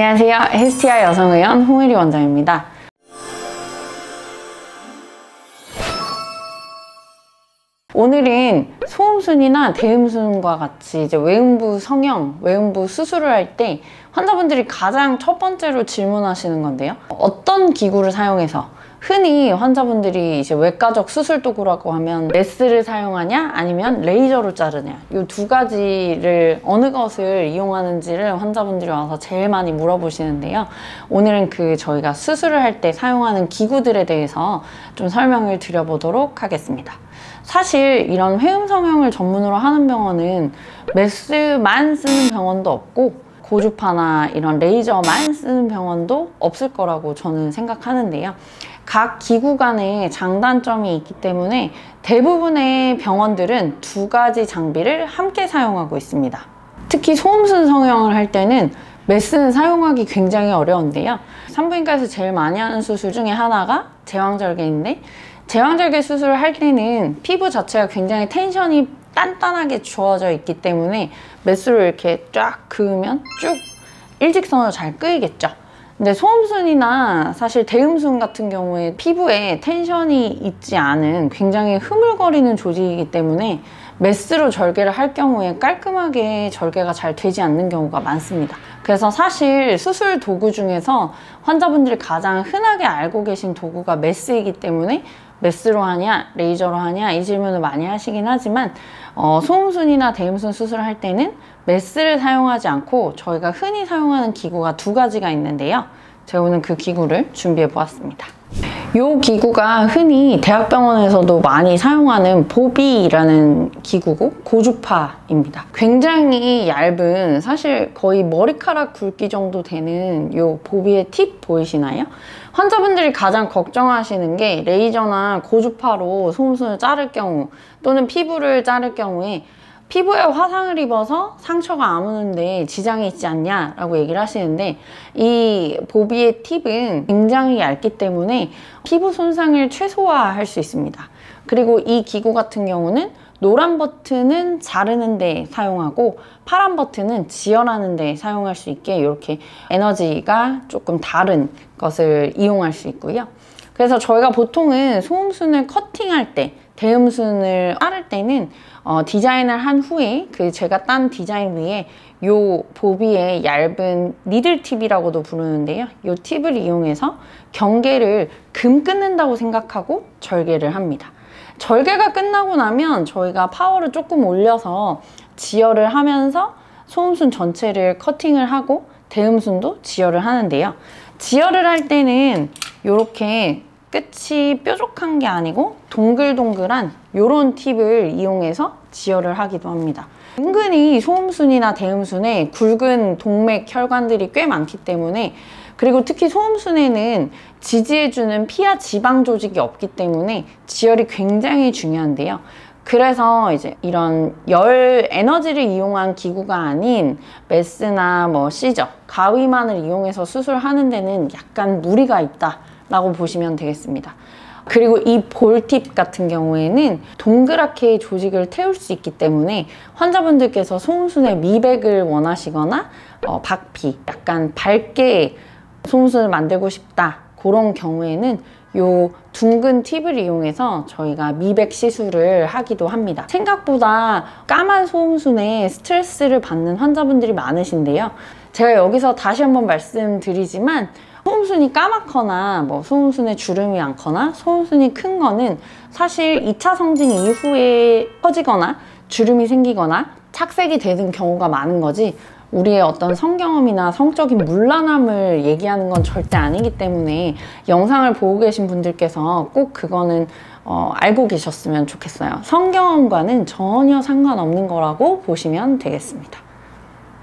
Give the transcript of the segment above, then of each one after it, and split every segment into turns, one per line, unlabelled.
안녕하세요. 헬스티아 여성의원 홍혜리 원장입니다. 오늘은 소음순이나 대음순과 같이 이제 외음부 성형, 외음부 수술을 할 때 환자분들이 가장 첫 번째로 질문하시는 건데요. 어떤 기구를 사용해서, 흔히 환자분들이 이제 외과적 수술 도구라고 하면 메스를 사용하냐 아니면 레이저로 자르냐, 이 두 가지를 어느 것을 이용하는지를 환자분들이 와서 제일 많이 물어보시는데요. 오늘은 저희가 수술을 할 때 사용하는 기구들에 대해서 좀 설명을 드려보도록 하겠습니다. 사실 이런 회음 성형을 전문으로 하는 병원은 메스만 쓰는 병원도 없고 고주파나 이런 레이저만 쓰는 병원도 없을 거라고 저는 생각하는데요. 각 기구 간에 장단점이 있기 때문에 대부분의 병원들은 두 가지 장비를 함께 사용하고 있습니다. 특히 소음순 성형을 할 때는 메스는 사용하기 굉장히 어려운데요. 산부인과에서 제일 많이 하는 수술 중에 하나가 제왕절개인데, 제왕절개 수술을 할 때는 피부 자체가 굉장히 텐션이 단단하게 주어져 있기 때문에 메스로 이렇게 쫙 그으면 쭉 일직선으로 잘 끄이겠죠. 근데 소음순이나 사실 대음순 같은 경우에 피부에 텐션이 있지 않은 굉장히 흐물거리는 조직이기 때문에 메스로 절개를 할 경우에 깔끔하게 절개가 잘 되지 않는 경우가 많습니다. 그래서 사실 수술 도구 중에서 환자분들이 가장 흔하게 알고 계신 도구가 메스이기 때문에 메스로 하냐 레이저로 하냐 이 질문을 많이 하시긴 하지만 소음순이나 대음순 수술을 할 때는 메스를 사용하지 않고 저희가 흔히 사용하는 기구가 두 가지가 있는데요. 제가 오늘 그 기구를 준비해 보았습니다. 이 기구가 흔히 대학병원에서도 많이 사용하는 보비라는 기구고 고주파입니다. 굉장히 얇은, 사실 거의 머리카락 굵기 정도 되는 이 보비의 팁 보이시나요? 환자분들이 가장 걱정하시는 게 레이저나 고주파로 소음순을 자를 경우 또는 피부를 자를 경우에 피부에 화상을 입어서 상처가 아무는데 지장이 있지 않냐 라고 얘기를 하시는데, 이 보비의 팁은 굉장히 얇기 때문에 피부 손상을 최소화할 수 있습니다. 그리고 이 기구 같은 경우는 노란 버튼은 자르는 데 사용하고 파란 버튼은 지혈하는 데 사용할 수 있게 이렇게 에너지가 조금 다른 것을 이용할 수 있고요. 그래서 저희가 보통은 소음순을 커팅할 때, 대음순을 자를 때는 디자인을 한 후에 제가 딴 디자인 위에 요 보비의 얇은 니들 팁이라고도 부르는데요. 요 팁을 이용해서 경계를 끊는다고 생각하고 절개를 합니다. 절개가 끝나고 나면 저희가 파워를 조금 올려서 지혈을 하면서 소음순 전체를 커팅을 하고 대음순도 지혈을 하는데요. 지혈을 할 때는 이렇게 끝이 뾰족한 게 아니고 동글동글한 이런 팁을 이용해서 지혈을 하기도 합니다. 은근히 소음순이나 대음순에 굵은 동맥 혈관들이 꽤 많기 때문에, 그리고 특히 소음순에는 지지해주는 피하 지방 조직이 없기 때문에 지혈이 굉장히 중요한데요. 그래서 이제 이런 열 에너지를 이용한 기구가 아닌 메스나 시저, 가위만을 이용해서 수술하는 데는 약간 무리가 있다 라고 보시면 되겠습니다. 그리고 이 볼팁 같은 경우에는 동그랗게 조직을 태울 수 있기 때문에 환자분들께서 소음순의 미백을 원하시거나 박피, 약간 밝게 소음순을 만들고 싶다, 그런 경우에는 요 둥근 팁을 이용해서 저희가 미백 시술을 하기도 합니다. 생각보다 까만 소음순에 스트레스를 받는 환자분들이 많으신데요. 제가 여기서 다시 한번 말씀드리지만 소음순이 까맣거나 소음순에 주름이 많거나 소음순이 큰 거는 사실 2차 성징 이후에 커지거나 주름이 생기거나 착색이 되는 경우가 많은 거지, 우리의 어떤 성경험이나 성적인 문란함을 얘기하는 건 절대 아니기 때문에 영상을 보고 계신 분들께서 꼭 그거는 알고 계셨으면 좋겠어요. 성경험과는 전혀 상관없는 거라고 보시면 되겠습니다.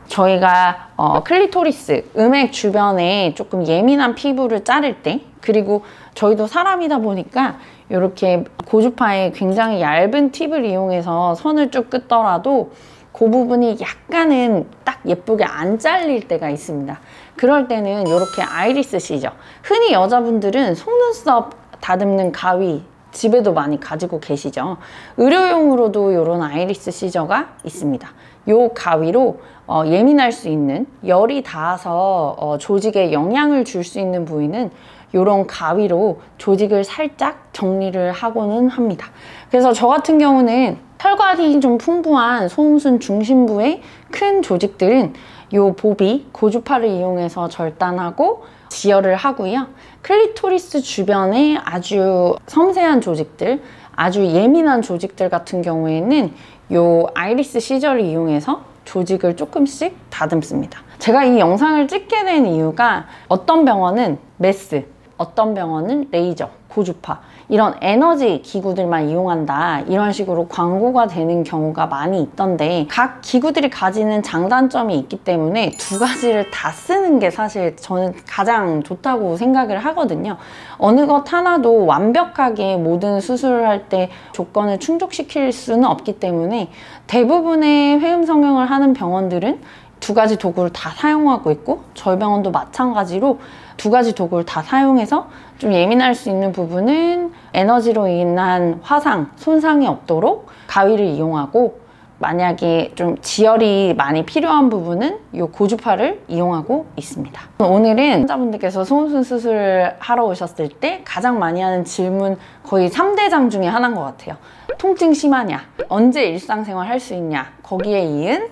저희가 클리토리스, 음액 주변에 조금 예민한 피부를 자를 때, 그리고 저희도 사람이다 보니까 이렇게 고주파에 굉장히 얇은 팁을 이용해서 선을 쭉 긋더라도 그 부분이 약간은 딱 예쁘게 안 잘릴 때가 있습니다. 그럴 때는 이렇게 아이리스 시저, 흔히 여자분들은 속눈썹 다듬는 가위 집에도 많이 가지고 계시죠. 의료용으로도 이런 아이리스 시저가 있습니다. 요 가위로 예민할 수 있는, 열이 닿아서 조직에 영향을 줄 수 있는 부위는 요런 가위로 조직을 살짝 정리를 하고는 합니다. 그래서 저 같은 경우는 혈관이 좀 풍부한 소음순 중심부의 큰 조직들은 요 보비, 고주파를 이용해서 절단하고 지혈을 하고요. 클리토리스 주변에 아주 섬세한 조직들, 아주 예민한 조직들 같은 경우에는 요 아이리스 시저를 이용해서 조직을 조금씩 다듬습니다. 제가 이 영상을 찍게 된 이유가 어떤 병원은 메스, 어떤 병원은 레이저, 고주파 이런 에너지 기구들만 이용한다 이런 식으로 광고가 되는 경우가 많이 있던데 각 기구들이 가지는 장단점이 있기 때문에 두 가지를 다 쓰는 게 사실 저는 가장 좋다고 생각을 하거든요. 어느 것 하나도 완벽하게 모든 수술을 할 때 조건을 충족시킬 수는 없기 때문에 대부분의 회음 성형을 하는 병원들은 두 가지 도구를 다 사용하고 있고 저희 병원도 마찬가지로 두 가지 도구를 다 사용해서 좀 예민할 수 있는 부분은 에너지로 인한 화상, 손상이 없도록 가위를 이용하고 만약에 좀 지혈이 많이 필요한 부분은 이 고주파를 이용하고 있습니다. 오늘은 환자분들께서 소음순 수술을 하러 오셨을 때 가장 많이 하는 질문 거의 3대장 중에 하나인 것 같아요. 통증 심하냐? 언제 일상생활 할 수 있냐? 거기에 이은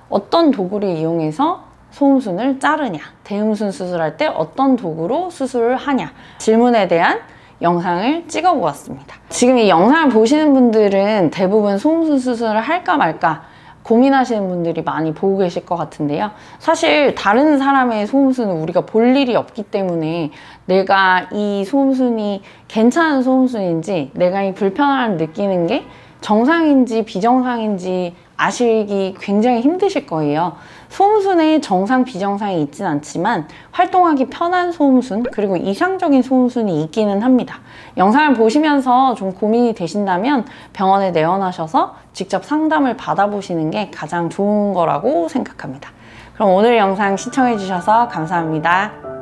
어떤 도구를 이용해서 소음순을 자르냐, 대음순 수술할 때 어떤 도구로 수술을 하냐 질문에 대한 영상을 찍어 보았습니다. 지금 이 영상을 보시는 분들은 대부분 소음순 수술을 할까 말까 고민하시는 분들이 많이 보고 계실 것 같은데요. 사실 다른 사람의 소음순은 우리가 볼 일이 없기 때문에 내가 이 소음순이 괜찮은 소음순인지 내가 이 불편함을 느끼는 게 정상인지 비정상인지 아시기 굉장히 힘드실 거예요. 소음순에 정상, 비정상이 있진 않지만 활동하기 편한 소음순 그리고 이상적인 소음순이 있기는 합니다. 영상을 보시면서 좀 고민이 되신다면 병원에 내원하셔서 직접 상담을 받아보시는 게 가장 좋은 거라고 생각합니다. 그럼 오늘 영상 시청해 주셔서 감사합니다.